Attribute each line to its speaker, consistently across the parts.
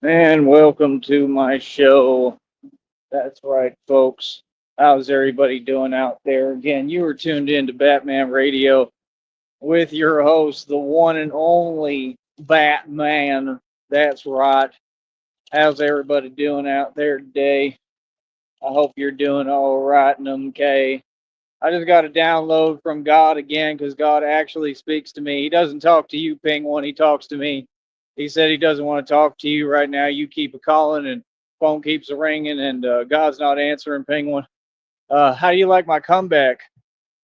Speaker 1: And welcome to my show. That's right, folks. How's everybody doing out there? Again, you are tuned in to Batman Radio with your host, the one and only Batman. That's right. How's everybody doing out there today? I hope you're doing all right and okay. I just got a download from God again because God actually speaks to me. He doesn't talk to you, Penguin. He talks to me. He said he doesn't want to talk to you right now. You keep a calling and phone keeps a ringing, and God's not answering, Penguin. How do you like my comeback?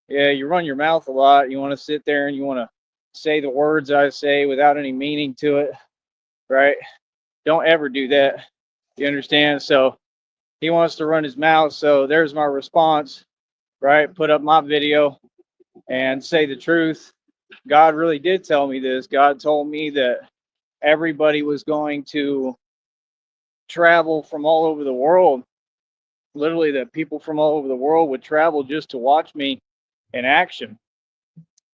Speaker 1: Yeah, you run your mouth a lot. You want to sit there and you want to say the words I say without any meaning to it, right? Don't ever do that. You understand? So he wants to run his mouth. So there's my response, right? Put up my video and say the truth. God really did tell me this. God told me that everybody was going to travel from all over the world. Literally, that people from all over the world would travel just to watch me in action.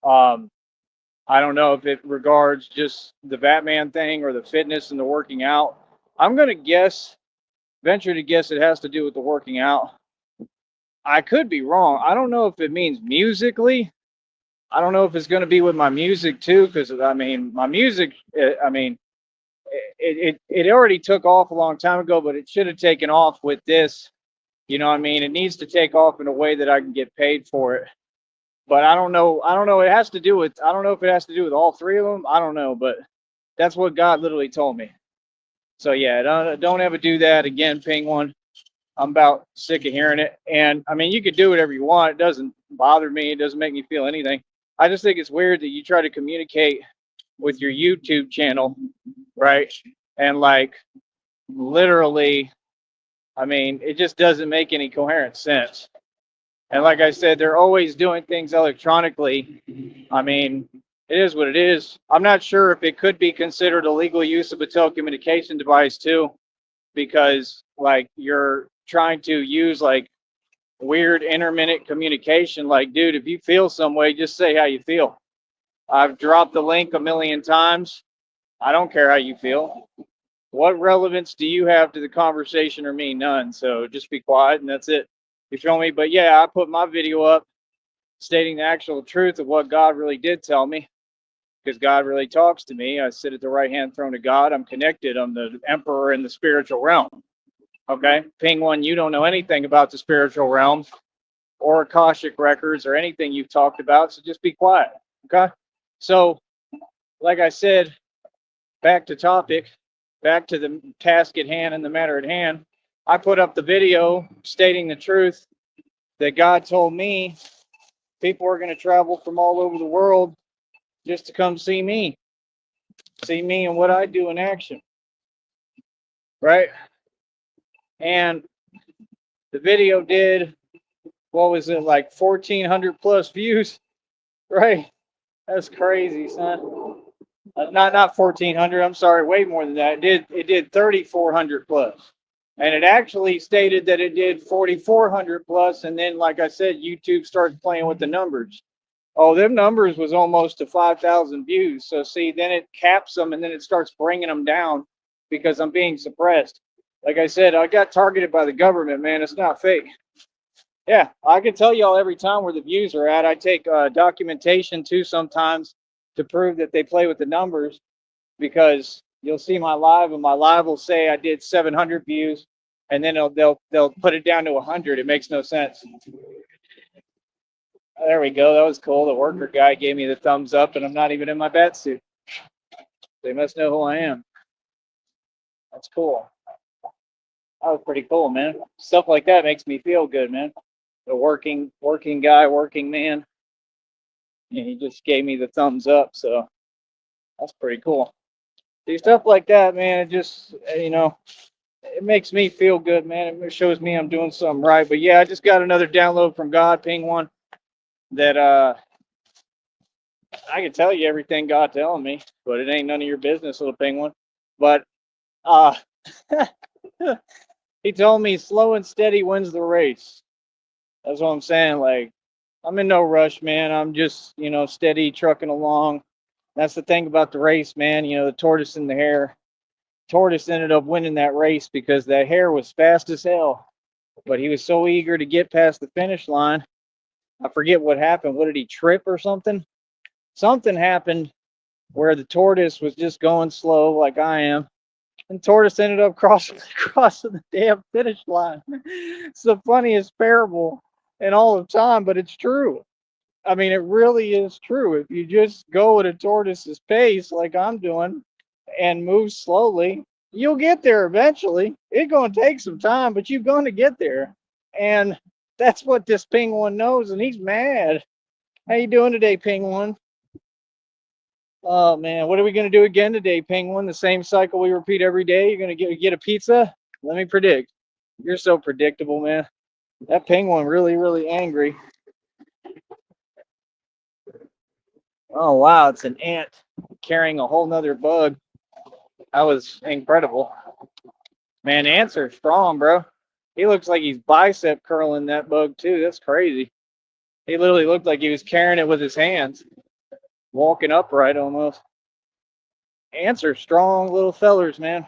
Speaker 1: Um, I don't know if it regards just the Batman thing or the fitness and the working out. I'm going to venture to guess it has to do with the working out. I could be wrong. I don't know if it means musically. I don't know if it's going to be with my music too, because I mean, my music, I mean, it already took off a long time ago, but it should have taken off with this. You know what I mean? It needs to take off in a way that I can get paid for it. But I don't know. I don't know. It has to do with. I don't know if it has to do with all three of them. I don't know, but that's what God literally told me. So yeah, don't ever do that again, Penguin. I'm about sick of hearing it. And I mean, you could do whatever you want. It doesn't bother me. It doesn't make me feel anything. I just think it's weird that you try to communicate with your YouTube channel, right? And like literally, I mean, it just doesn't make any coherent sense. And like I said, they're always doing things electronically. I mean, it is what it is. I'm not sure if it could be considered illegal use of a telecommunication device too, because like you're trying to use like weird intermittent communication. Like, dude, if you feel some way, just say how you feel. I've dropped the link a million times. I don't care how you feel. What relevance do you have to the conversation or me? None. So just be quiet and that's it. You feel me? But yeah, I put my video up stating the actual truth of what God really did tell me because God really talks to me. I sit at the right hand throne of God. I'm connected. I'm the emperor in the spiritual realm. Okay. Penguin, you don't know anything about the spiritual realm or Akashic records or anything you've talked about. So just be quiet. Okay. So, like I said, back to topic, back to the task at hand and the matter at hand. I put up the video stating the truth that God told me people are going to travel from all over the world just to come see me and what I do in action, right? And the video did, what was it, like 1,400 plus views, right? That's crazy, son. Not 1,400. I'm sorry, way more than that. It did 3,400 plus, and it actually stated that it did 4,400 plus. And then, like I said, YouTube starts playing with the numbers. Oh, them numbers was almost to 5,000 views. So see, then it caps them, and then it starts bringing them down because I'm being suppressed. Like I said, I got targeted by the government, man. It's not fake. Yeah, I can tell y'all every time where the views are at. I take documentation too sometimes to prove that they play with the numbers because you'll see my live and my live will say I did 700 views and then they'll put it down to 100. It makes no sense. There we go. That was cool. The worker guy gave me the thumbs up and I'm not even in my bat suit. They must know who I am. That's cool. That was pretty cool, man. Stuff like that makes me feel good, man. The working guy, working man. And he just gave me the thumbs up, so that's pretty cool. See, stuff like that, man, it just it makes me feel good, man. It shows me I'm doing something right. But yeah, I just got another download from God, Ping One, that I can tell you everything God telling me, but it ain't none of your business, little penguin. But uh he told me slow and steady wins the race. That's what I'm saying. Like, I'm in no rush, man. I'm just, steady trucking along. That's the thing about the race, man. The tortoise and the hare. Tortoise ended up winning that race because that hare was fast as hell, but he was so eager to get past the finish line. I forget what happened. What did he trip or something? Something happened where the tortoise was just going slow like I am. And Tortoise ended up crossing the damn finish line. It's the funniest parable in all of time, but it's true. I mean, it really is true. If you just go at a tortoise's pace like I'm doing and move slowly, you'll get there eventually. It's going to take some time, but you're going to get there. And that's what this penguin knows, and he's mad. How you doing today, penguin? Oh man, what are we gonna do again today, penguin? The same cycle we repeat every day. You're gonna get a pizza? Let me predict. You're so predictable, man. That penguin really angry. Oh wow, it's an ant carrying a whole nother bug. That was incredible. Man, ants are strong, bro. He looks like he's bicep curling that bug too. That's crazy. He literally looked like he was carrying it with his hands, walking upright almost. Ants are strong little fellers, man.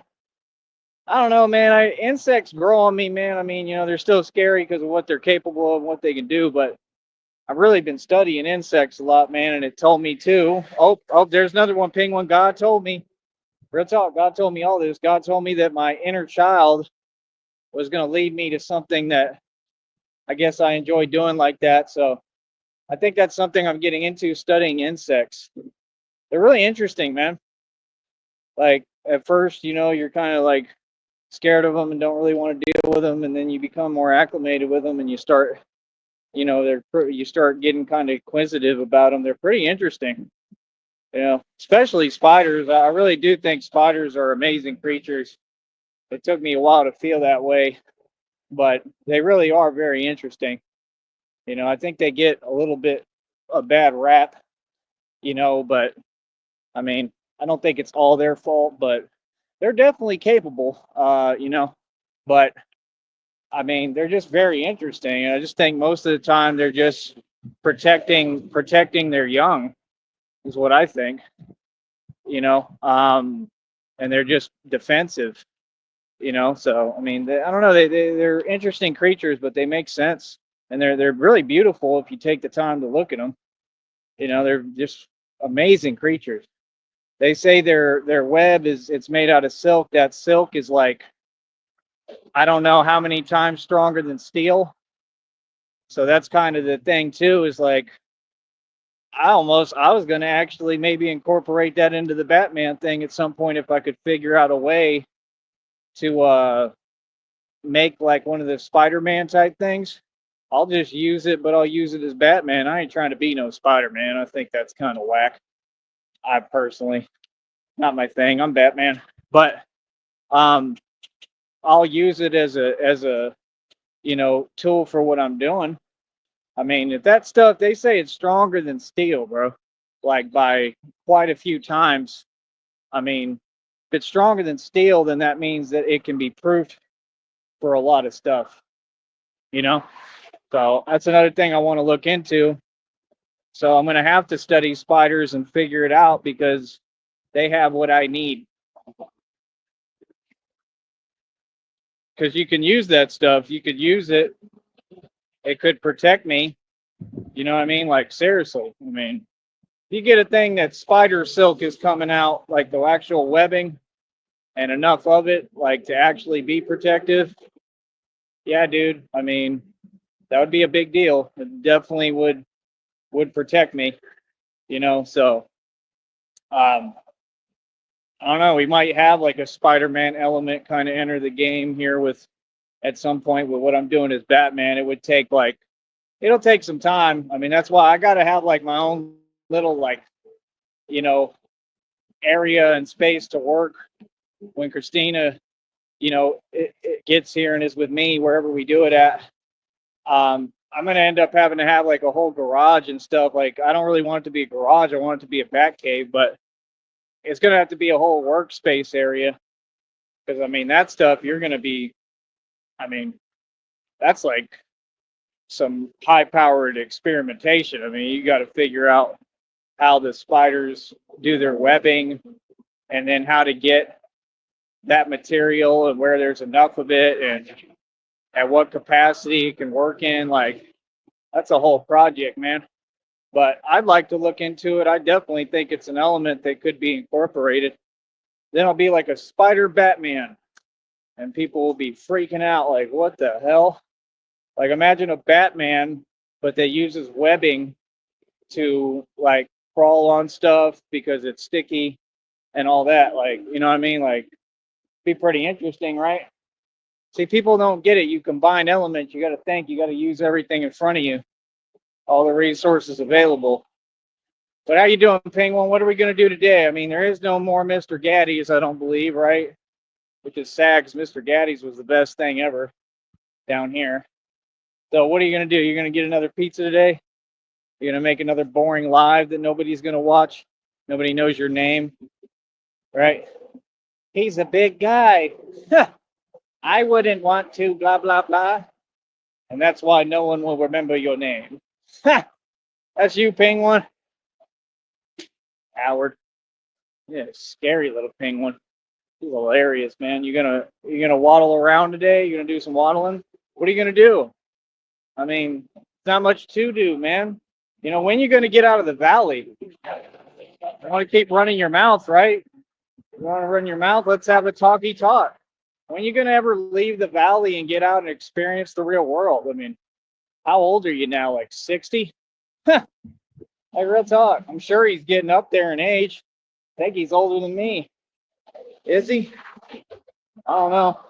Speaker 1: I don't know, man. Insects grow on me, man. I mean, they're still scary because of what they're capable of, what they can do. But I've really been studying insects a lot, man, and it told me too. Oh, there's another one. Penguin. God told me. Real talk. God told me all this. God told me that my inner child was going to lead me to something that I guess I enjoy doing like that. So I think that's something I'm getting into, studying insects. They're really interesting, man. Like at first, you're kind of like scared of them and don't really want to deal with them, and then you become more acclimated with them and you start you start getting kind of inquisitive about them. They're pretty interesting, especially spiders. I really do think spiders are amazing creatures. It took me a while to feel that way, but they really are very interesting. I think they get a little bit a bad rap, but I mean, I don't think it's all their fault, but they're definitely capable, but I mean, they're just very interesting. And I just think most of the time they're just protecting their young is what I think, and they're just defensive, So I mean, I don't know. They're interesting creatures, but they make sense, and they're really beautiful if you take the time to look at them. They're just amazing creatures. They say their web it's made out of silk. That silk is like I don't know how many times stronger than steel. So that's kind of the thing too, is like I was gonna actually maybe incorporate that into the Batman thing at some point if I could figure out a way to make like one of the Spider-Man type things. I'll just use it, but I'll use it as Batman. I ain't trying to be no Spider-Man. I think that's kind of whack. I personally, not my thing. I'm Batman, but um, I'll use it as a tool for what I'm doing. I mean, if that stuff, they say it's stronger than steel, bro, like by quite a few times. I mean, if it's stronger than steel, then that means that it can be proofed for a lot of stuff, you know? So that's another thing I want to look into. So I'm going to have to study spiders and figure it out because they have what I need. Because you can use that stuff. You could use it. It could protect me. You know what I mean? Like, seriously. I mean, if you get a thing that spider silk is coming out, like the actual webbing and enough of it, like to actually be protective, yeah, dude. I mean, that would be a big deal. It definitely would protect me, So, um, I don't know. We might have like a Spider-Man element kind of enter the game here with at some point with what I'm doing as Batman. It'll take some time. I mean, that's why I got to have like my own little like, you know, area and space to work when Christina, it gets here and is with me wherever we do it at. I'm gonna end up having to have like a whole garage and stuff. Like, I don't really want it to be a garage. I want it to be a bat cave, but it's gonna have to be a whole workspace area because I mean that stuff you're gonna be. I mean, that's like some high-powered experimentation. I mean, you got to figure out how the spiders do their webbing, and then how to get that material and where there's enough of it and at what capacity it can work in. Like, that's a whole project, man. But I'd like to look into it. I definitely think it's an element that could be incorporated. Then I'll be like a Spider Batman, and people will be freaking out like, what the hell? Like, imagine a Batman, but that uses webbing to like crawl on stuff because it's sticky and all that. Like, you know what I mean? Like, be pretty interesting, right? See, people don't get it. You combine elements, you got to think, you got to use everything in front of you, all the resources available. But how you doing, Penguin? What are we going to do today? I mean, there is no more Mr. Gaddy's, I don't believe, right? Which is sad because Mr. Gaddy's was the best thing ever down here. So what are you going to do? You're going to get another pizza today? You're going to make another boring live that nobody's going to watch? Nobody knows your name, right? He's a big guy. I wouldn't want to, blah, blah, blah. And that's why no one will remember your name. That's you, Penguin. Howard. Yeah, scary little penguin. He's hilarious, man. You gonna waddle around today? You gonna do some waddling? What are you gonna do? I mean, it's not much to do, man. You know, when you gonna get out of the valley? You want to keep running your mouth, right? You want to run your mouth? Let's have a talky talk. When you gonna ever leave the valley and get out and experience the real world? I mean, how old are you now? Like 60? Like, real talk. I'm sure he's getting up there in age. I think he's older than me. Is he? I don't know.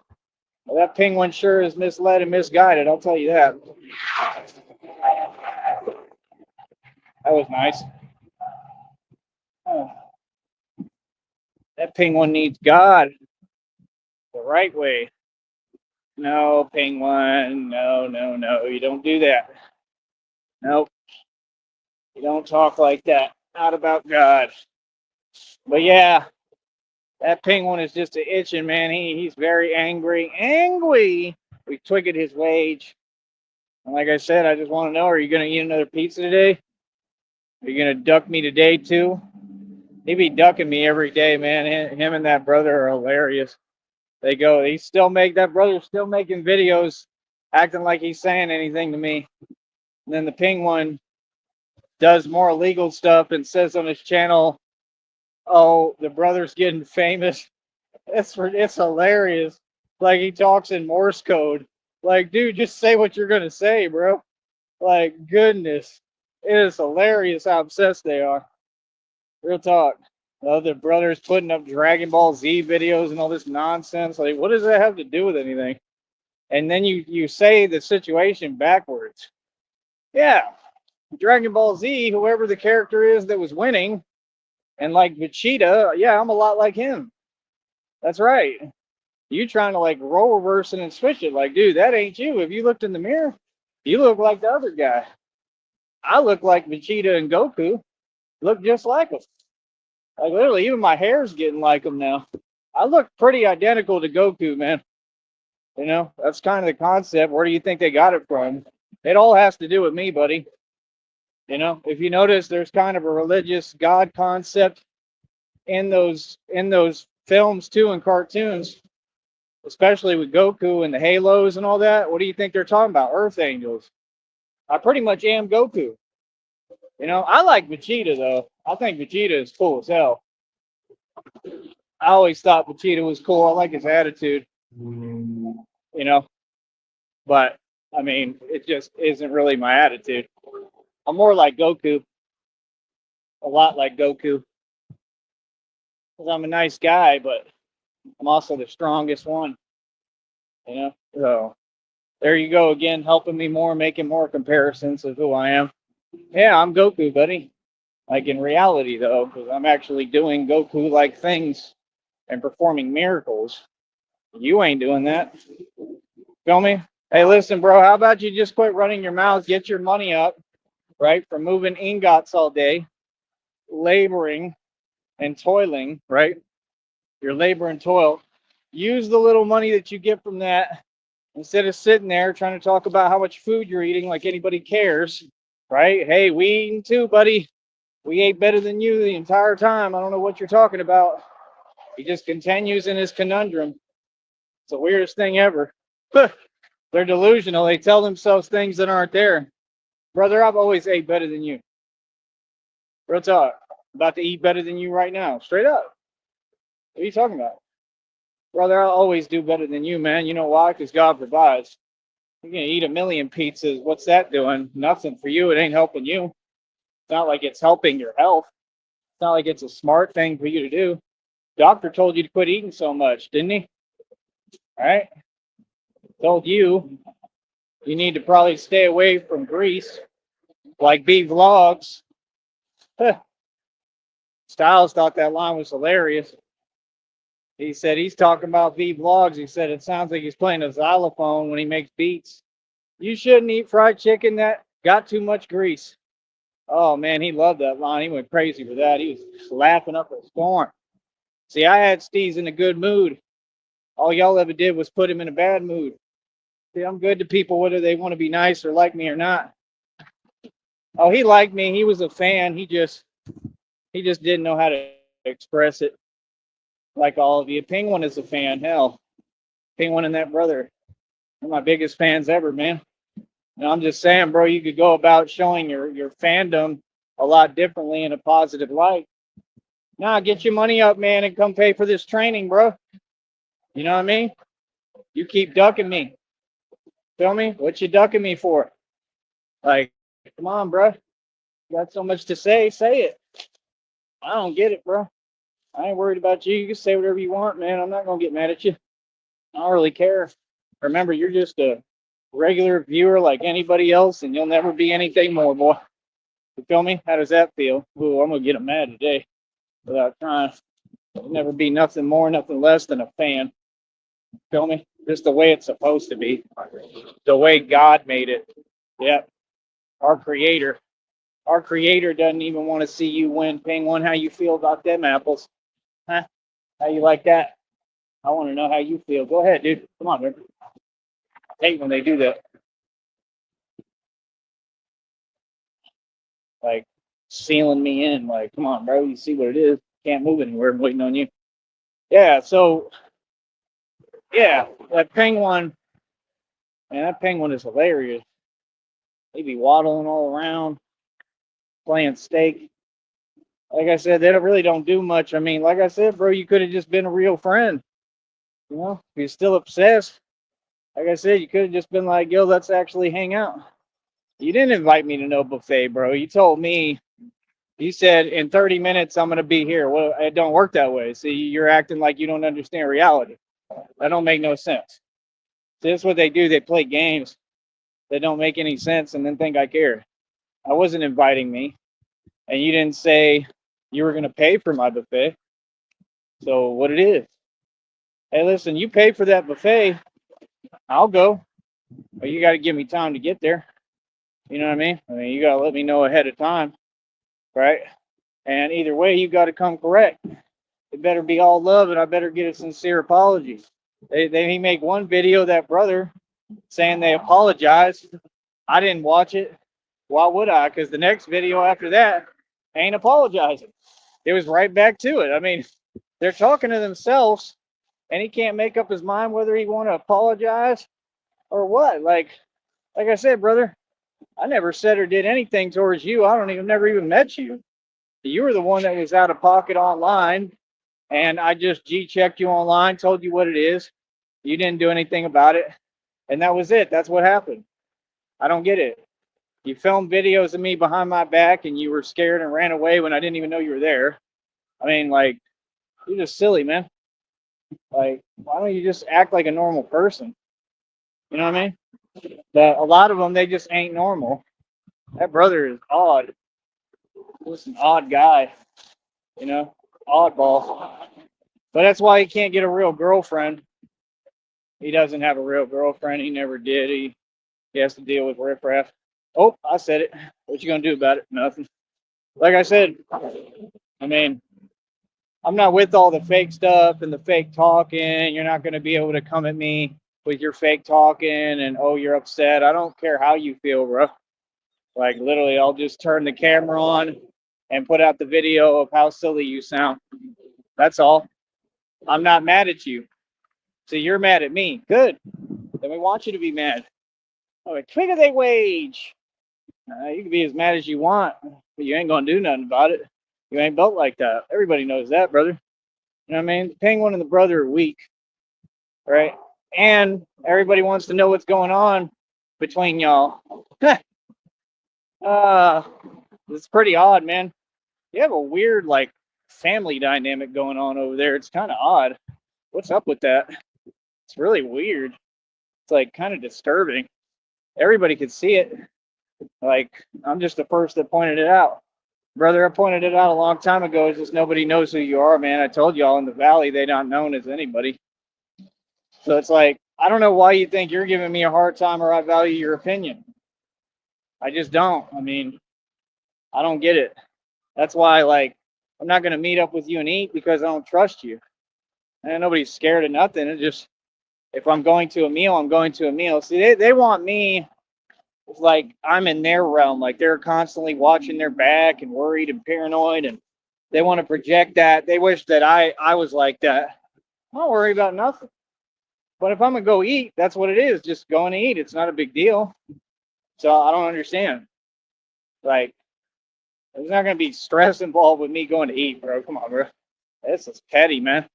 Speaker 1: Well, that penguin sure is misled and misguided, I'll tell you that. That was nice. Oh, that penguin needs God the right way. No, penguin. No, no, no. You don't do that. Nope. You don't talk like that. Not about God. But yeah, that penguin is just a itching, man. He's very angry. Angry! We twigged his wage. And like I said, I just want to know, are you going to eat another pizza today? Are you going to duck me today, too? He be ducking me every day, man. Him and that brother are hilarious. That brother's still making videos acting like he's saying anything to me. And then the penguin does more illegal stuff and says on his channel, oh, the brother's getting famous. It's hilarious. Like, he talks in Morse code. Like, dude, just say what you're going to say, bro. Like, goodness. It is hilarious how obsessed they are. Real talk. The brothers putting up Dragon Ball Z videos and all this nonsense. Like, what does that have to do with anything? And then you say the situation backwards. Yeah, Dragon Ball Z, whoever the character is that was winning, and like Vegeta, yeah, I'm a lot like him. That's right. You trying to like role reverse it and switch it. Like, dude, that ain't you. If you looked in the mirror, you look like the other guy. I look like Vegeta and Goku. Look just like them. Like, literally, even my hair's getting like them now. I look pretty identical to Goku, man. You know, that's kind of the concept. Where do you think they got it from? It all has to do with me, buddy. You know, if you notice, there's kind of a religious God concept in those films too, and cartoons, especially with Goku and the halos and all that. What do you think they're talking about? Earth angels. I pretty much am Goku. You know, I like Vegeta though. I think Vegeta is cool as hell. I always thought Vegeta was cool. I like his attitude. You know, but I mean, it just isn't really my attitude. I'm more like Goku, a lot like Goku, because I'm a nice guy, but I'm also the strongest one. You know, so there you go again, helping me more, making more comparisons of who I am. Yeah, I'm Goku, buddy. Like in reality, though, because I'm actually doing Goku-like things and performing miracles. You ain't doing that. Feel me? Hey, listen, bro, how about you just quit running your mouth, get your money up, right, for moving ingots all day, laboring and toiling, right? Your labor and toil. Use the little money that you get from that instead of sitting there trying to talk about how much food you're eating like anybody cares, right? Hey, we eating too, buddy. We ate better than you the entire time. I don't know what you're talking about. He just continues in his conundrum. It's the weirdest thing ever. They're delusional. They tell themselves things that aren't there. Brother, I've always ate better than you. Real talk. About to eat better than you right now. Straight up. What are you talking about? Brother, I'll always do better than you, man. You know why? Because God provides. You're going to eat a million pizzas. What's that doing? Nothing for you. It ain't helping you. It's not like it's helping your health. It's not like it's a smart thing for you to do. Doctor told you to quit eating so much, didn't he? All right. Told you need to probably stay away from grease, like B Vlogs. Styles thought that line was hilarious. He said he's talking about V Vlogs. He said it sounds like he's playing a xylophone when he makes beats. You shouldn't eat fried chicken that got too much grease. Oh man, he loved that line. He went crazy for that. He was laughing up a storm. See, I had Steez in a good mood. All y'all ever did was put him in a bad mood. See, I'm good to people whether they want to be nice or like me or not. Oh, he liked me. He was a fan. He just didn't know how to express it. Like all of you. Penguin is a fan. Hell, Penguin and that brother are my biggest fans ever, man. And I'm just saying, bro, you could go about showing your fandom a lot differently in a positive light. Nah, get your money up, man, and come pay for this training, bro. You know what I mean? You keep ducking me. Feel me? What you ducking me for? Like, come on, bro. You got so much to say it. I don't get it, bro. I ain't worried about you. You can say whatever you want, man. I'm not gonna get mad at you. I don't really care. Remember, you're just a regular viewer like anybody else, and you'll never be anything more, boy. You feel me? How does that feel? Ooh, I'm gonna get him mad today without trying. You'll never be nothing more, nothing less than a fan. Feel me? Just the way it's supposed to be. The way God made it. Yep. Our creator. Our creator doesn't even want to see you win. Penguin, how you feel about them apples? Huh? How you like that? I want to know how you feel. Go ahead, dude. Come on, man. I hate when they do that. Like sealing me in. Like, come on, bro. You see what it is. Can't move anywhere. I'm waiting on you. Yeah, so yeah, that penguin, man, that penguin is hilarious. They be waddling all around, playing steak. Like I said, they really don't do much. I mean, like I said, bro, you could have just been a real friend. You know, if you're still obsessed, like I said, you could have just been like, yo, let's actually hang out. You didn't invite me to no buffet, bro. You told me, you said in 30 minutes I'm gonna be here. Well, it don't work that way. See, you're acting like you don't understand reality. That don't make no sense. See, that's what they do. They play games that don't make any sense and then think I care. I wasn't inviting me, and you didn't say you were gonna pay for my buffet. So what it is? Hey, listen, you pay for that buffet, I'll go. But you got to give me time to get there. You know what I mean? I mean, you got to let me know ahead of time, right? And either way, you got to come correct. It better be all love, and I better get a sincere apology. They make one video, that brother, saying they apologized. I didn't watch it. Why would I? Because the next video after that ain't apologizing. It was right back to it. I mean, they're talking to themselves, and he can't make up his mind whether he want to apologize or what. Like I said, brother, I never said or did anything towards you. I don't even never even met you. You were the one that was out of pocket online, and I just G-checked you online, told you what it is. You didn't do anything about it, and that was it. That's what happened. I don't get it. You filmed videos of me behind my back, and you were scared and ran away when I didn't even know you were there. I mean, like, you're just silly, man. Like, why don't you just act like a normal person? You know what I mean? But a lot of them, they just ain't normal. That brother is odd. He's an odd guy, you know, oddball. But that's why he can't get a real girlfriend. He doesn't have a real girlfriend. He never did. He has to deal with riffraff. Oh, I said it. What you gonna do about it? Nothing. Like I said, I mean, I'm not with all the fake stuff and the fake talking. You're not gonna be able to come at me with your fake talking and, oh, you're upset. I don't care how you feel, bro. Like, literally, I'll just turn the camera on and put out the video of how silly you sound. That's all. I'm not mad at you. So you're mad at me. Good. Then we want you to be mad. Oh, a twig of their wage. You can be as mad as you want, but you ain't gonna do nothing about it. You ain't built like that. Everybody knows that, brother. You know what I mean? The penguin and the brother are weak, right? And everybody wants to know what's going on between y'all. uh, it's pretty odd, man. You have a weird like family dynamic going on over there. It's kind of odd. What's up with that? It's really weird. It's like kind of disturbing. Everybody could see it. Like I'm just the first that pointed it out. Brother, I pointed it out a long time ago. It's just nobody knows who you are, man. I told y'all in the valley they're not known as anybody. So it's like, I don't know why you think you're giving me a hard time or I value your opinion. I just don't. I mean, I don't get it. That's why, like, I'm not going to meet up with you and eat because I don't trust you. And nobody's scared of nothing. It's just, if I'm going to a meal, I'm going to a meal. See, they want me like I'm in their realm. Like they're constantly watching their back and worried and paranoid, and they want to project that. They wish that I was like that. I don't worry about nothing. But if I'm gonna go eat, that's what it is. Just going to eat. It's not a big deal. So I don't understand. Like there's not gonna be stress involved with me going to eat, bro. Come on, bro. This is petty, man.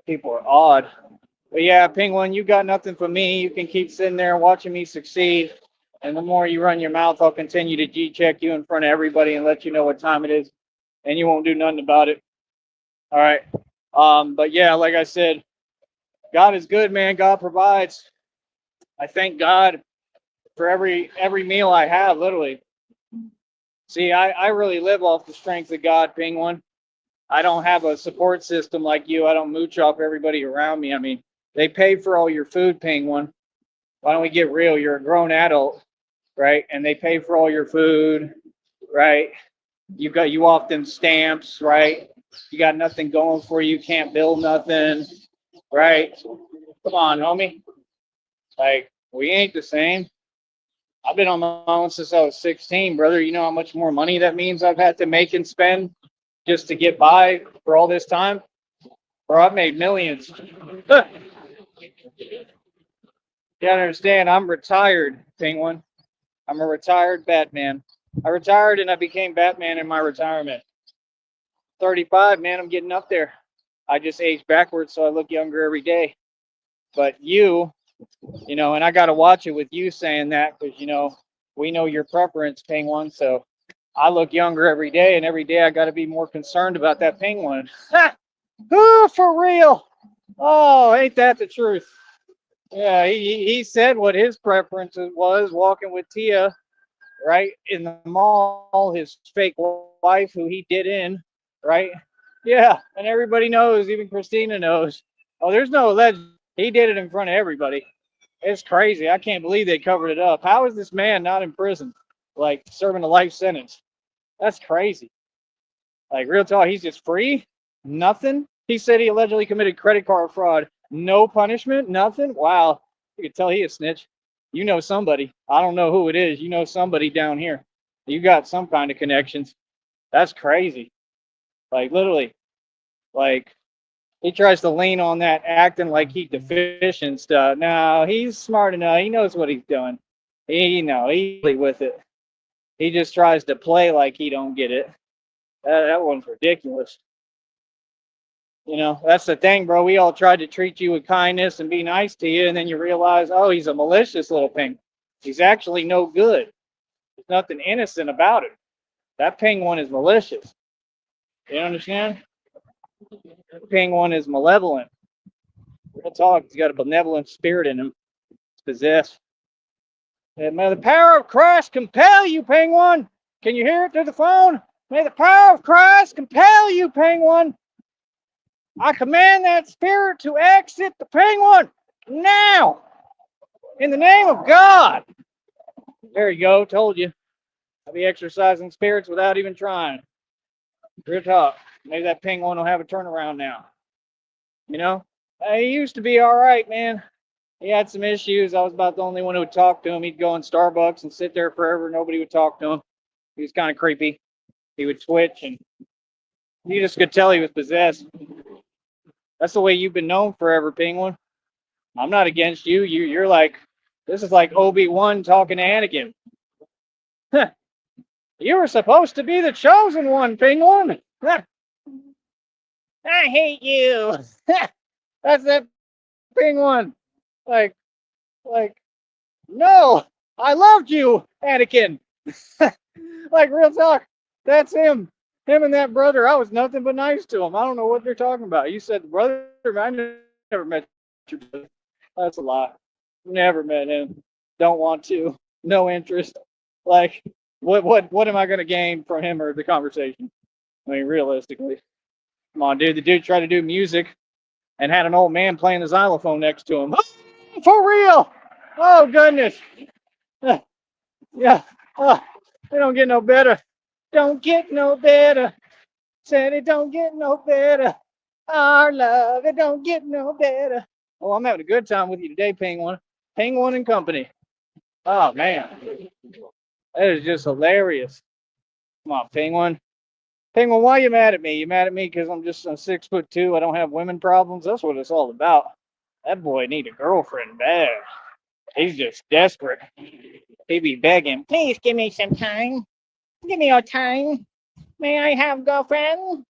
Speaker 1: People are odd. But yeah, Penguin, you got nothing for me. You can keep sitting there watching me succeed. And the more you run your mouth, I'll continue to G-check you in front of everybody and let you know what time it is. And you won't do nothing about it. All right. But yeah, like I said, God is good, man. God provides. I thank God for every meal I have, literally. See, I really live off the strength of God, Penguin. I don't have a support system like you. I don't mooch off everybody around me. I mean, they pay for all your food, Penguin. Why don't we get real? You're a grown adult, right? And they pay for all your food, right? You off them stamps, right? You got nothing going for you. Can't build nothing, right? Come on, homie. Like we ain't the same. I've been on my own since I was 16, brother. You know how much more money that means I've had to make and spend just to get by for all this time? Bro, I've made millions. You gotta understand, I'm retired, Penguin. I'm a retired Batman. I retired and I became Batman in my retirement. 35, man, I'm getting up there. I just aged backwards, so I look younger every day. But you know, and I got to watch it with you saying that because, you know, we know your preference, Penguin. So I look younger every day, and every day I got to be more concerned about that Penguin. Oh, for real. Oh, ain't that the truth? Yeah, he said what his preference was walking with Tia, right, in the mall, his fake wife who he did in, right? Yeah, and everybody knows, even Christina knows. Oh, there's no legend. He did it in front of everybody. It's crazy. I can't believe they covered it up. How is this man not in prison, like serving a life sentence? That's crazy. Like real talk, he's just free. Nothing. He said he allegedly committed credit card fraud. No punishment. Nothing. Wow. You could tell he a snitch. You know somebody. I don't know who it is. You know somebody down here. You got some kind of connections. That's crazy. Like literally. Like he tries to lean on that acting like he deficient stuff. No, he's smart enough. He knows what he's doing. He's with it. He just tries to play like he don't get it. That one's ridiculous. You know, that's the thing, bro. We all tried to treat you with kindness and be nice to you, and then you realize, oh, he's a malicious little thing. He's actually no good. There's nothing innocent about it. That Penguin is malicious. You understand? That Penguin is malevolent. Real talk. He's got a benevolent spirit in him. It's possessed. And may the power of Christ compel you, Penguin. Can you hear it through the phone? May the power of Christ compel you, Penguin. I command that spirit to exit the Penguin now. In the name of God. There you go. Told you. I'll be exercising spirits without even trying. Real talk. Maybe that Penguin will have a turnaround now. You know? He used to be all right, man. He had some issues. I was about the only one who would talk to him. He'd go in Starbucks and sit there forever. Nobody would talk to him. He was kind of creepy. He would twitch, and you just could tell he was possessed. That's the way you've been known forever, Penguin. I'm not against you. You're like, this is like Obi-Wan talking to Anakin. You were supposed to be the chosen one, Penguin. I hate you. That's that Penguin. Like, like, no, I loved you, Anakin. Like real talk. That's him. Him and that brother. I was nothing but nice to him. I don't know what they're talking about. You said the brother, but I never met your brother. That's a lie. Never met him. Don't want to. No interest. Like, what am I gonna gain from him or the conversation? I mean, realistically. Come on, dude. The dude tried to do music and had an old man playing the xylophone next to him. Oh, for real. Oh goodness. Yeah. Oh, they don't get no better. Don't get no better. Said it don't get no better. Our love, it don't get no better. Oh, I'm having a good time with you today, Penguin. Penguin and Company. Oh man, that is just hilarious. Come on, Penguin. Penguin, why you mad at me? You mad at me because I'm 6'2"? I don't have women problems. That's what it's all about. That boy need a girlfriend bad. He's just desperate. He be begging, please give me some time. Give me your time. May I have girlfriend?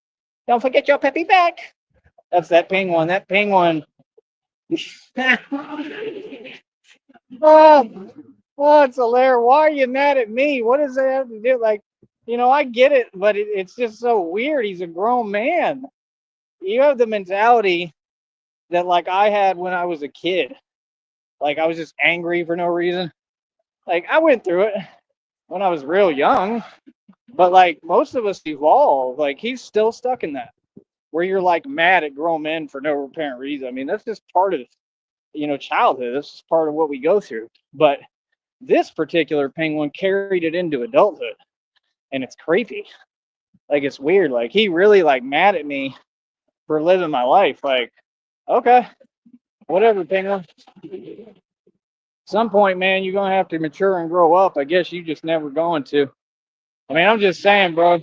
Speaker 1: Don't forget your peppy back. That's that Penguin. That Penguin. Oh, oh, it's hilarious. Why are you mad at me? What does that have to do? Like, I get it, but it's just so weird. He's a grown man. You have the mentality that like I had when I was a kid. Like I was just angry for no reason. Like I went through it when I was real young, but like most of us evolve. Like he's still stuck in that where you're like mad at grown men for no apparent reason. I mean, that's just part of childhood. This is part of what we go through. But this particular Penguin carried it into adulthood, and it's creepy. Like it's weird. Like he really like mad at me for living my life. Like, okay, whatever, Penguin. Some point, man, you're gonna have to mature and grow up. I guess you just never going to. I mean, I'm just saying, bro.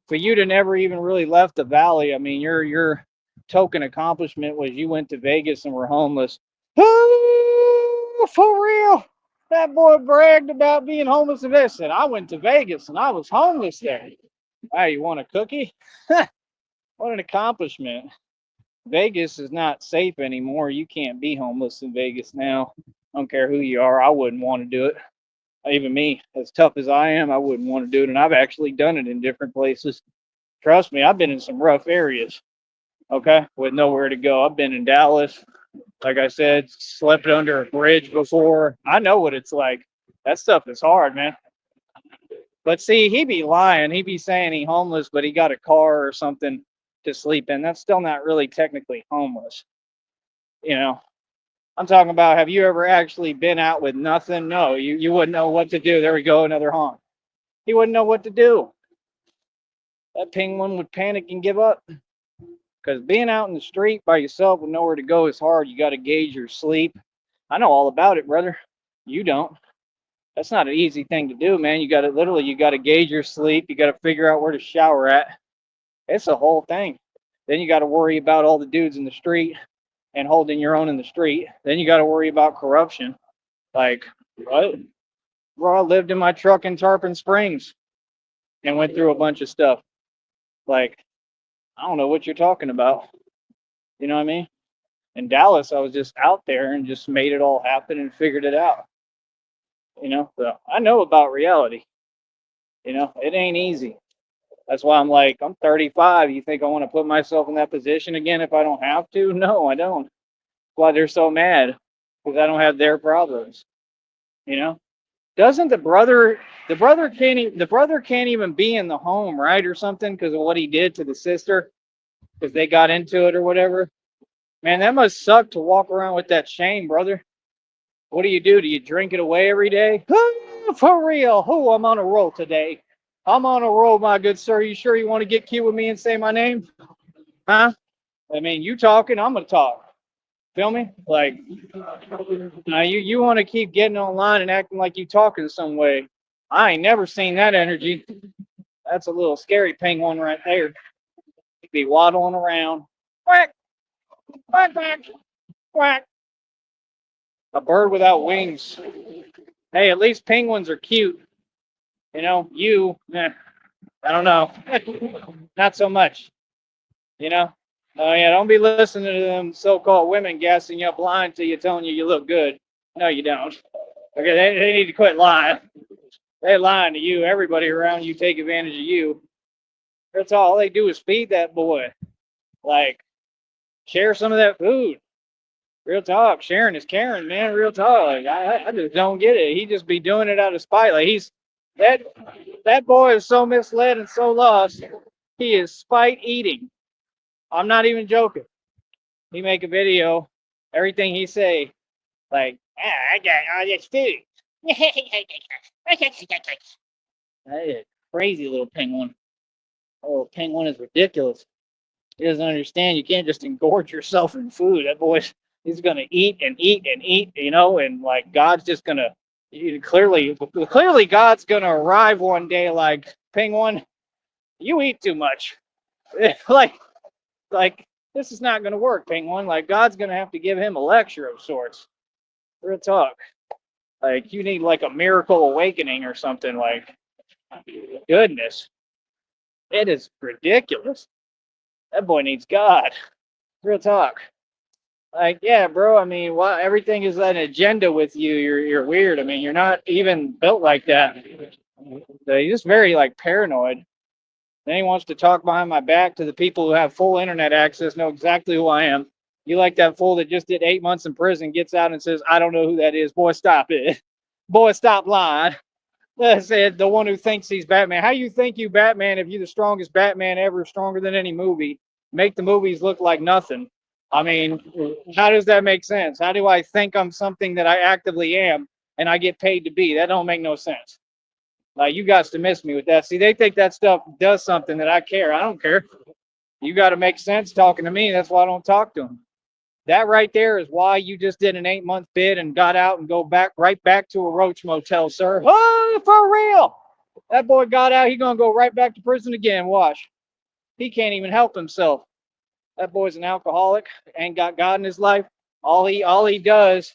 Speaker 1: For you to never even really left the valley, I mean, your token accomplishment was you went to Vegas and were homeless. Oh, for real. That boy bragged about being homeless in Vegas. Said, I went to Vegas and I was homeless there. Hey, you want a cookie? What an accomplishment. Vegas is not safe anymore. You can't be homeless in Vegas now. I don't care who you are. I wouldn't want to do it. Even me, as tough as I am, I wouldn't want to do it. And I've actually done it in different places. Trust me, I've been in some rough areas, okay, with nowhere to go. I've been in Dallas. Like I said, slept under a bridge before. I know what it's like. That stuff is hard, man. But see, he be lying. He be saying he homeless, but he got a car or something to sleep in. That's still not really technically homeless. You know, I'm talking about, have you ever actually been out with nothing? No, you wouldn't know what to do. There we go, another honk. He wouldn't know what to do. That Penguin would panic and give up. Because being out in the street by yourself with nowhere to go is hard. You got to gauge your sleep. I know all about it, brother. You don't. That's not an easy thing to do, man. You got to gauge your sleep. You got to figure out where to shower at. It's a whole thing. Then you got to worry about all the dudes in the street and holding your own in the street. Then you got to worry about corruption. Like, what? Bro, I lived in my truck in Tarpon Springs and went through a bunch of stuff. Like, I don't know what you're talking about. You know what I mean? In Dallas, I was just out there and just made it all happen and figured it out. So I know about reality. It ain't easy. That's why I'm like, I'm 35. You think I want to put myself in that position again if I don't have to? No, I don't. That's why they're so mad, because I don't have their problems. Doesn't the brother can't even be in the home, right, or something, because of what he did to the sister, because they got into it or whatever. Man, that must suck to walk around with that shame, brother. What do? Do you drink it away every day? For real. Oh, I'm on a roll today. I'm on a roll, my good sir. You sure you want to get cute with me and say my name? Huh? I mean, you talking, I'm going to talk. Feel me? Like, now you want to keep getting online and acting like you talking some way. I ain't never seen that energy. That's a little scary Penguin right there. He'd be waddling around. Quack. Quack, quack, quack. A bird without wings. Hey, at least penguins are cute. You know, I don't know. Not so much, you know? Oh, yeah, don't be listening to them so called women gassing you up lying to you, telling you look good. No, you don't. Okay, they need to quit lying. They're lying to you. Everybody around you take advantage of you. That's all they do is feed that boy. Like, share some of that food. Real talk. Sharing is caring, man. Real talk. Like, I just don't get it. He just be doing it out of spite. Like that that boy is so misled and so lost. He is spite eating. I'm not even joking. He make a video, everything he say, like, I got all this food. That is crazy little penguin. Oh, penguin is ridiculous. He doesn't understand. You can't just engorge yourself in food. That boy's he's gonna eat and eat and eat, and like God's just gonna clearly God's gonna arrive one day like penguin, you eat too much. like like this is not gonna work, penguin. Like God's gonna have to give him a lecture of sorts. Real talk. Like you need like a miracle awakening or something. Like goodness, it is ridiculous. That boy needs God. Real talk. Like, yeah, bro. I mean, why everything is an agenda with you. You're weird. I mean, you're not even built like that. So he's just very like paranoid. Then he wants to talk behind my back to the people who have full internet access, know exactly who I am. You like that fool that just did 8 months in prison, gets out and says, I don't know who that is. Boy, stop it. Boy, stop lying. I said the one who thinks he's Batman. How you think you Batman if you're the strongest Batman ever, stronger than any movie? Make the movies look like nothing. I mean, how does that make sense? How do I think I'm something that I actively am and I get paid to be? That don't make no sense. Like you guys to miss me with that. See, they think that stuff does something that I care. I don't care. You got to make sense talking to me. That's why I don't talk to them. That right there is why you just did an 8 month bid and got out and go back right back to a roach motel, sir. Oh, for real. That boy got out. He gonna go right back to prison again. Watch. He can't even help himself. That boy's an alcoholic. Ain't got God in his life. All he does,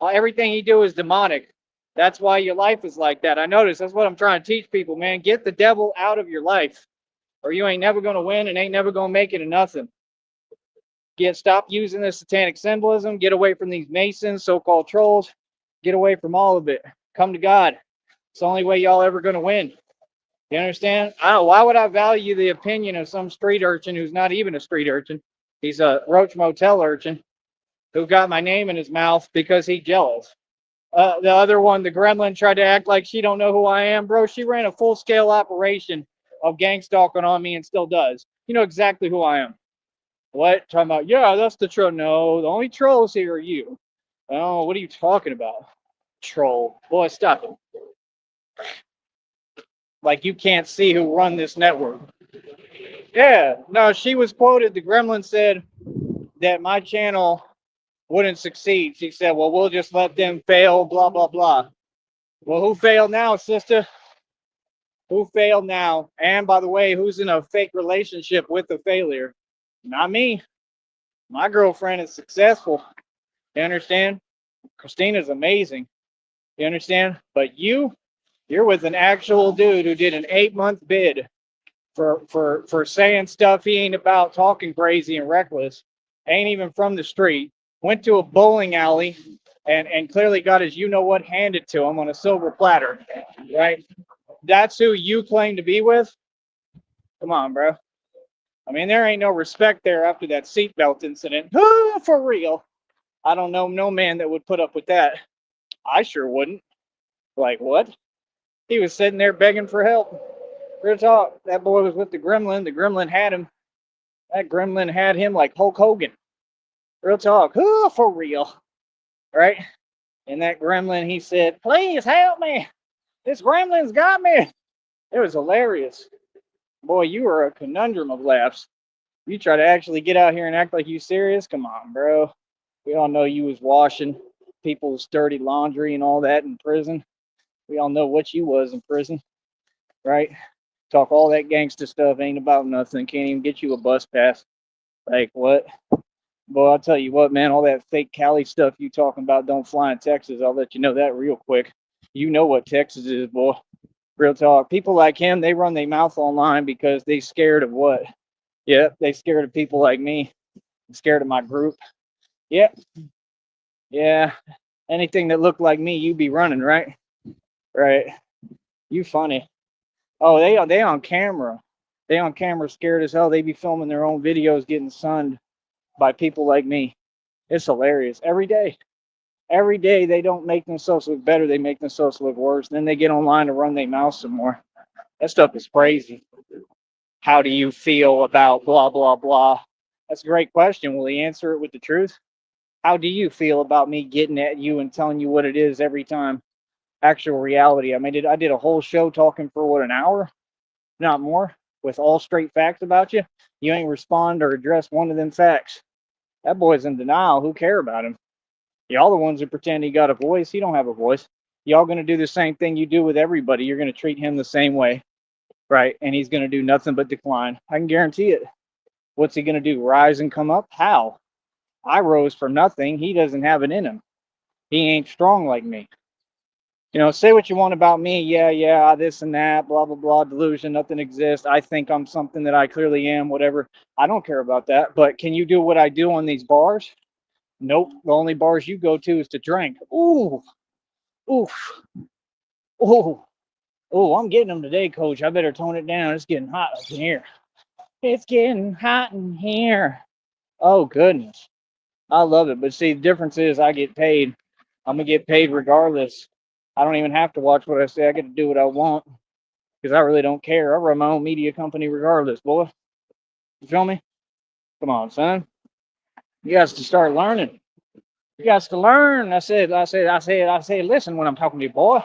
Speaker 1: everything he do is demonic. That's why your life is like that. I notice. That's what I'm trying to teach people, man. Get the devil out of your life, or you ain't never gonna win and ain't never gonna make it to nothing. Stop using this satanic symbolism. Get away from these Masons, so-called trolls. Get away from all of it. Come to God. It's the only way y'all ever gonna win. You understand? I don't. Why would I value the opinion of some street urchin who's not even a street urchin? He's a Roach Motel urchin who got my name in his mouth because he's jealous. The other one, the gremlin, tried to act like she don't know who I am, bro. She ran a full-scale operation of gang stalking on me and still does. You know exactly who I am. What? Talking about, yeah, that's the troll. No, the only trolls here are you. Oh, what are you talking about? Troll. Boy, stop it. Like you can't see who run this network. Yeah, no, she was quoted. The gremlin said that my channel wouldn't succeed. She said, well, we'll just let them fail, blah, blah, blah. Well, who failed now, sister? Who failed now? And by the way, who's in a fake relationship with a failure? Not me. My girlfriend is successful. You understand? Christina's amazing. You understand? But you're with an actual dude who did an 8 month bid for saying stuff he ain't about, talking crazy and reckless, ain't even from the street, went to a bowling alley and clearly got his you know what handed to him on a silver platter, right? That's who you claim to be with? Come on, bro. I mean, there ain't no respect there after that seatbelt incident. For real. I don't know no man that would put up with that. I sure wouldn't. Like, what? He was sitting there begging for help. Real talk. That boy was with the gremlin. The gremlin had him. That gremlin had him like Hulk Hogan. Real talk. For real. Right? And that gremlin, he said, please help me. This gremlin's got me. It was hilarious. Boy, you were a conundrum of laughs. You try to actually get out here and act like you serious? Come on, bro. We all know you was washing people's dirty laundry and all that in prison. We all know what you was in prison, right? Talk all that gangster stuff, ain't about nothing. Can't even get you a bus pass. Like, what? Boy, I'll tell you what, man, all that fake Cali stuff you talking about don't fly in Texas. I'll let you know that real quick. You know what Texas is, boy. Real talk. People like him, they run their mouth online because they scared of what? Yep, they scared of people like me. Scared of my group. Yep, yeah. Anything that looked like me, you be running, right? Right. You funny. Oh, they on camera. They on camera scared as hell. They be filming their own videos getting sunned by people like me. It's hilarious. Every day. Every day they don't make themselves look better, they make themselves look worse. Then they get online to run their mouth some more. That stuff is crazy. How do you feel about blah blah blah? That's a great question. Will he answer it with the truth? How do you feel about me getting at you and telling you what it is every time? Actual reality. I did a whole show talking for what, an hour, not more, with all straight facts about you. You ain't respond or address one of them facts. That boy's in denial. Who care about him? Y'all the ones who pretend he got a voice. He don't have a voice. Y'all gonna do the same thing you do with everybody. You're gonna treat him the same way, right? And he's gonna do nothing but decline. I can guarantee it. What's he gonna do? Rise and come up? How? I rose from nothing. He doesn't have it in him. He ain't strong like me. Say what you want about me. Yeah, this and that, blah, blah, blah, delusion, nothing exists. I think I'm something that I clearly am, whatever. I don't care about that. But can you do what I do on these bars? Nope. The only bars you go to is to drink. Ooh, oof, ooh, ooh, I'm getting them today, coach. I better tone it down. It's getting hot up in here. It's getting hot in here. Oh, goodness. I love it. But see, the difference is I get paid. I'm going to get paid regardless. I don't even have to watch what I say. I get to do what I want because I really don't care. I run my own media company regardless, boy. You feel me? Come on, son. You guys to start learning. You guys to learn. I said, listen when I'm talking to you, boy.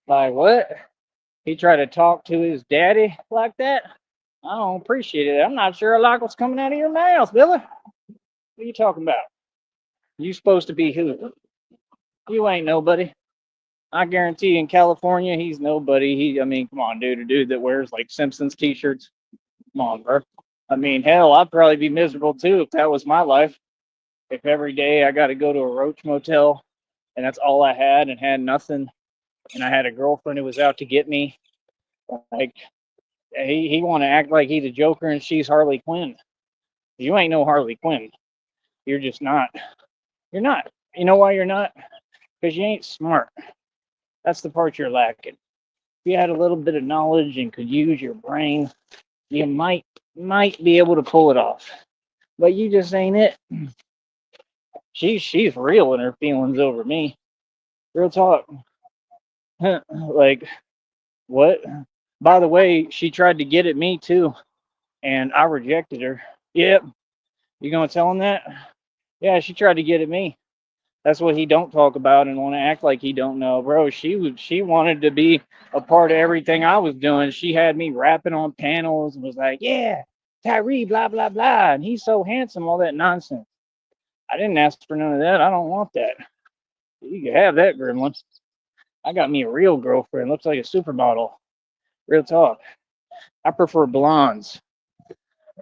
Speaker 1: Like, what? He tried to talk to his daddy like that? I don't appreciate it. I'm not sure I like what's coming out of your mouth, Billy. What are you talking about? You supposed to be who? You ain't nobody. I guarantee in California, he's nobody. Come on, dude, a dude that wears like Simpsons t-shirts. Come on, bro. Hell, I'd probably be miserable too if that was my life. If every day I got to go to a roach motel and that's all I had and had nothing, and I had a girlfriend who was out to get me, like he want to act like he's a Joker and she's Harley Quinn. You ain't no Harley Quinn. You're just not. You're not. You know why you're not? Because you ain't smart. That's the part you're lacking. If you had a little bit of knowledge and could use your brain, you might be able to pull it off. But you just ain't it. She's real in her feelings over me. Real talk. Like, what? By the way, she tried to get at me too, and I rejected her. Yep. You gonna tell him that? Yeah, she tried to get at me. That's what he don't talk about and want to act like he don't know, bro. She wanted to be a part of everything I was doing. She had me rapping on panels and was like, "Yeah, Tyree, blah blah blah," and he's so handsome, all that nonsense. I didn't ask for none of that. I don't want that. You can have that, gremlin. I got me a real girlfriend. Looks like a supermodel. Real talk. I prefer blondes.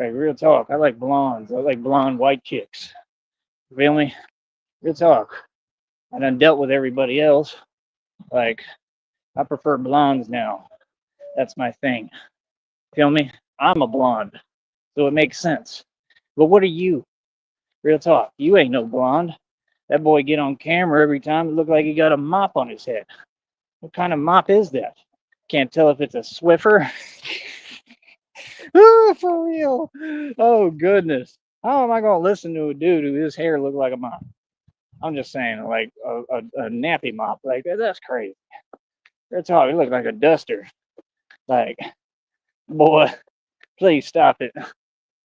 Speaker 1: Like real talk. I like blondes. I like blonde white chicks. Feel me? Real talk. I done dealt with everybody else. Like I prefer blondes now. That's my thing. Feel me? I'm a blonde, so it makes sense. But what are you? Real talk. You ain't no blonde. That boy get on camera every time. It look like he got a mop on his head. What kind of mop is that? Can't tell if it's a Swiffer. Oh, for real. Oh goodness. How am I gonna listen to a dude who his hair look like a mop? I'm just saying, like a nappy mop. Like that's crazy. That's all. It look like a duster. Like, boy, please stop it.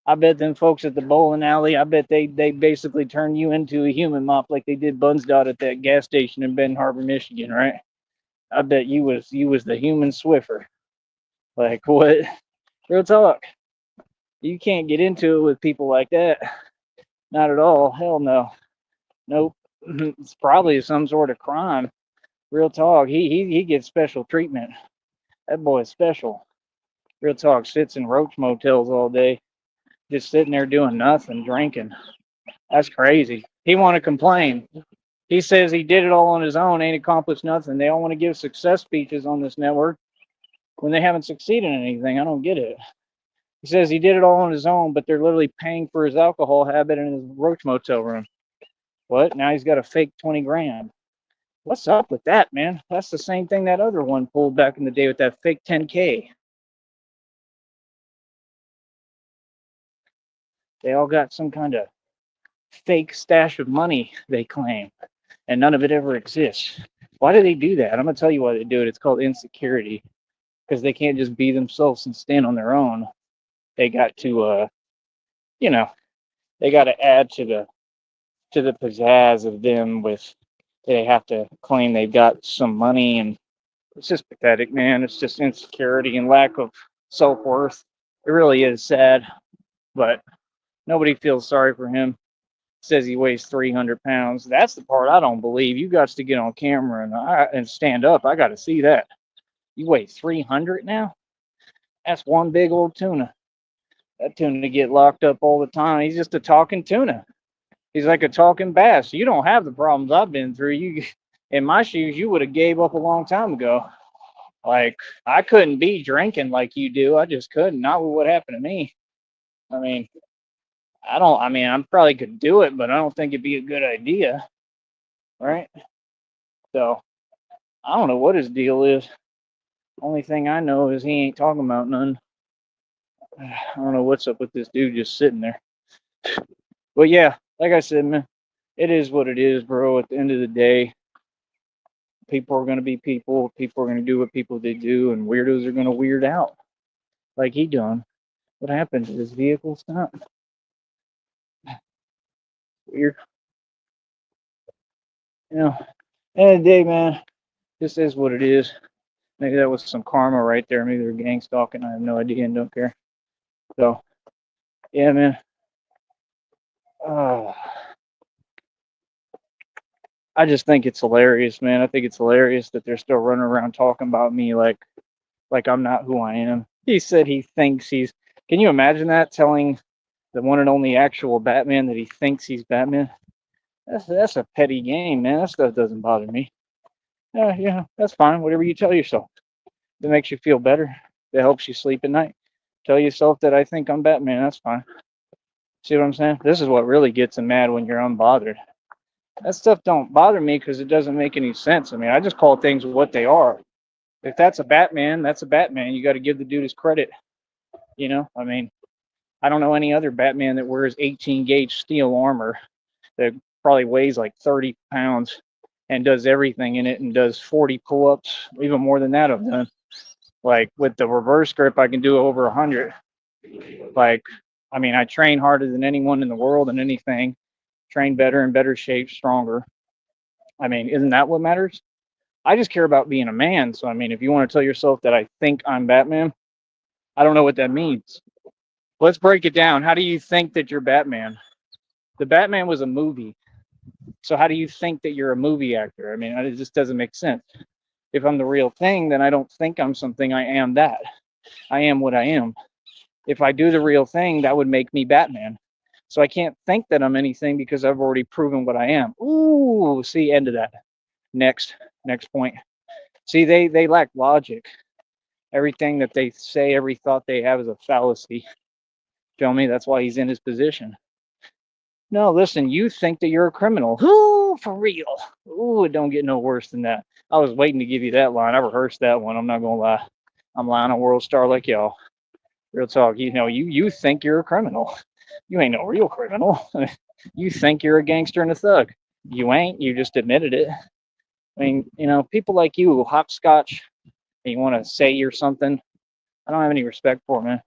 Speaker 1: I bet them folks at the bowling alley, I bet they basically turn you into a human mop like they did Bunsdot at that gas station in Ben Harbor, Michigan, right? I bet you was the human Swiffer. Like what? Real talk. You can't get into it with people like that. Not at all. Hell no. Nope. It's probably some sort of crime. Real talk. He gets special treatment. That boy is special. Real talk. Sits in roach motels all day, just sitting there doing nothing, drinking. That's crazy. He want to complain. He says he did it all on his own, ain't accomplished nothing. They all want to give success speeches on this network when they haven't succeeded in anything. I don't get it. He says he did it all on his own, but they're literally paying for his alcohol habit in his Roach Motel room. What? Now he's got a fake 20 grand. What's up with that, man? That's the same thing that other one pulled back in the day with that fake 10K. They all got some kind of fake stash of money, they claim, and none of it ever exists. Why do they do that? I'm going to tell you why they do it. It's called insecurity, because they can't just be themselves and stand on their own. They got to, you know, they got to add to the pizzazz of them with, they have to claim they've got some money, and it's just pathetic, man. It's just insecurity and lack of self-worth. It really is sad, but nobody feels sorry for him. Says he weighs 300 pounds. That's the part I don't believe. You got to get on camera and stand up. I got to see that. You weigh 300 now? That's one big old tuna. That tuna get locked up all the time. He's just a talking tuna. He's like a talking bass. You don't have the problems I've been through. You, in my shoes, you would have gave up a long time ago. Like, I couldn't be drinking like you do. I just couldn't. Not with what happened to me. I mean, I probably could do it, but I don't think it'd be a good idea. Right? So, I don't know what his deal is. Only thing I know is he ain't talking about none. I don't know what's up with this dude just sitting there. But yeah, like I said, man, it is what it is, bro. At the end of the day, people are going to be people. People are going to do what people they do, and weirdos are going to weird out like he done. What happened? Did his vehicle stop? Weird. You know, end of the day, man, this is what it is. Maybe that was some karma right there. Maybe they're gang stalking. I have no idea and don't care. So, yeah, man. I just think it's hilarious, man. I think it's hilarious that they're still running around talking about me like I'm not who I am. He said he thinks he's. Can you imagine that? Telling the one and only actual Batman that he thinks he's Batman? That's a petty game, man. That stuff doesn't bother me. Yeah, that's fine. Whatever you tell yourself. That makes you feel better. That helps you sleep at night. Tell yourself that I think I'm Batman. That's fine. See what I'm saying? This is what really gets him mad when you're unbothered. That stuff don't bother me because it doesn't make any sense. I mean, I just call things what they are. If that's a Batman, that's a Batman. You got to give the dude his credit. You know, I mean, I don't know any other Batman that wears 18 gauge steel armor that probably weighs like 30 pounds and does everything in it and does 40 pull ups, even more than that I've done. Like with the reverse grip, I can do over 100. Like, I mean, I train harder than anyone in the world and anything, train better, in better shape, stronger. I mean, isn't that what matters? I just care about being a man. So, I mean, if you want to tell yourself that I think I'm Batman, I don't know what that means. Let's break it down. How do you think that you're Batman? The Batman was a movie. So, how do you think that you're a movie actor? I mean, it just doesn't make sense. If I'm the real thing, then I don't think I'm something. I am that. I am what I am. If I do the real thing, that would make me Batman. So I can't think that I'm anything because I've already proven what I am. Ooh, see, end of that. Next point. See, they lack logic. Everything that they say, every thought they have is a fallacy. Feel me? That's why he's in his position. No, listen, you think that you're a criminal. Ooh, for real. Ooh, it don't get no worse than that. I was waiting to give you that line. I rehearsed that one. I'm not gonna lie. I'm lying on World Star like y'all. Real talk. You know, you think you're a criminal. You ain't no real criminal. You think you're a gangster and a thug. You ain't. You just admitted it. I mean, you know, people like you, hopscotch, and you want to say you're something. I don't have any respect for, man.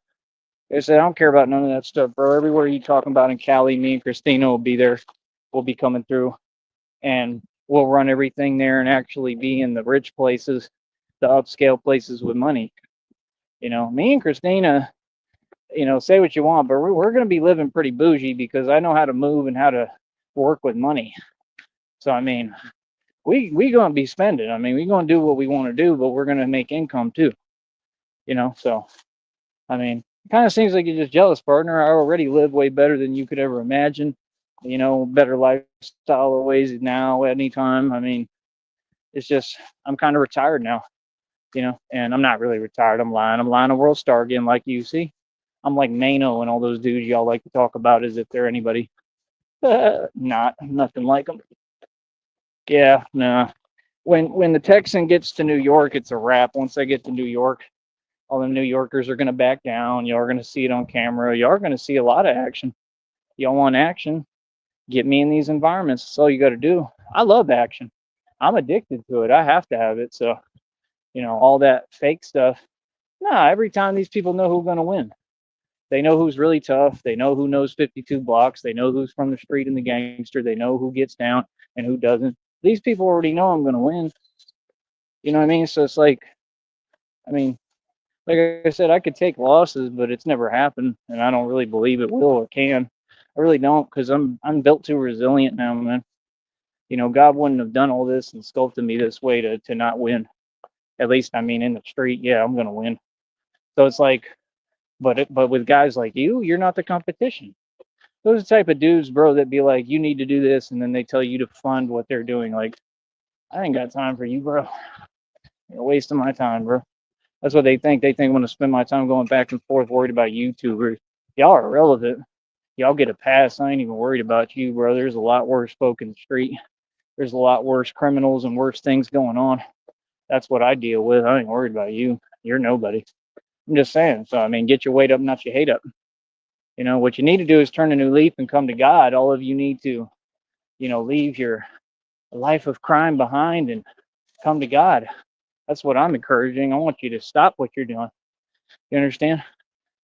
Speaker 1: Like I said, I don't care about none of that stuff, bro. Everywhere you talking about in Cali, me and Christina will be there. We'll be coming through, and we'll run everything there and actually be in the rich places, the upscale places with money. You know, me and Christina, you know, say what you want, but we're going to be living pretty bougie because I know how to move and how to work with money. So, I mean, we going to be spending. I mean, we going to do what we want to do, but we're going to make income too. You know, so, I mean, it kind of seems like you're just jealous, partner. I already live way better than you could ever imagine. better lifestyle always now, anytime. I mean, it's just, I'm kind of retired now, and I'm not really retired. I'm lying. I'm lying a world star again, like you see. I'm like Mano and all those dudes y'all like to talk about as if they're anybody. Not nothing like them. Yeah, no. When the Texan gets to New York, it's a wrap. Once they get to New York, all the New Yorkers are gonna back down. Y'all are gonna see it on camera. Y'all are gonna see a lot of action. Y'all want action? Get me in these environments. That's all you got to do. I love action. I'm addicted to it. I have to have it. So, all that fake stuff. Nah, every time these people know who's going to win. They know who's really tough. They know who knows 52 blocks. They know who's from the street and the gangster. They know who gets down and who doesn't. These people already know I'm going to win. You know what I mean? So it's like, I mean, like I said, I could take losses, but it's never happened, and I don't really believe it will or can. I really don't, because I'm built too resilient now, man. God wouldn't have done all this and sculpted me this way to not win. At least, I mean, in the street, yeah, I'm gonna win. So it's like, but with guys like you, you're not the competition. Those are the type of dudes, bro, that be like, you need to do this, and then they tell you to fund what they're doing. Like, I ain't got time for you, bro. You're wasting my time, bro. That's what they think. They think I'm gonna spend my time going back and forth worried about YouTubers. Y'all are irrelevant. Y'all get a pass. I ain't even worried about you, bro. There's a lot worse folk in the street. There's a lot worse criminals and worse things going on. That's what I deal with. I ain't worried about you. You're nobody. I'm just saying. So, I mean, get your weight up, not your hate up. What you need to do is turn a new leaf and come to God. All of you need to, leave your life of crime behind and come to God. That's what I'm encouraging. I want you to stop what you're doing. You understand?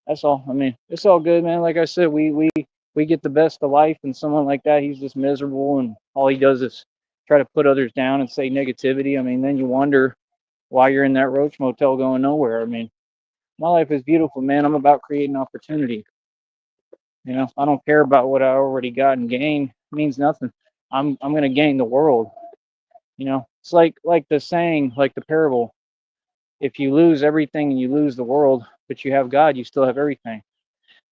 Speaker 1: That's all. I mean, it's all good, man. Like I said, we get the best of life, and someone like that, he's just miserable, and all he does is try to put others down and say negativity. I mean, then you wonder why you're in that roach motel going nowhere. I mean, my life is beautiful, man. I'm about creating opportunity. I don't care about what I already got and gain. It means nothing. I'm gonna gain the world. It's like the saying, like the parable. If you lose everything and you lose the world, but you have God, you still have everything.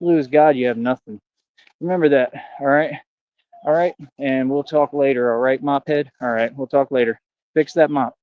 Speaker 1: You lose God, you have nothing. Remember that. All right. All right. And we'll talk later. All right, mop head. All right. We'll talk later. Fix that mop.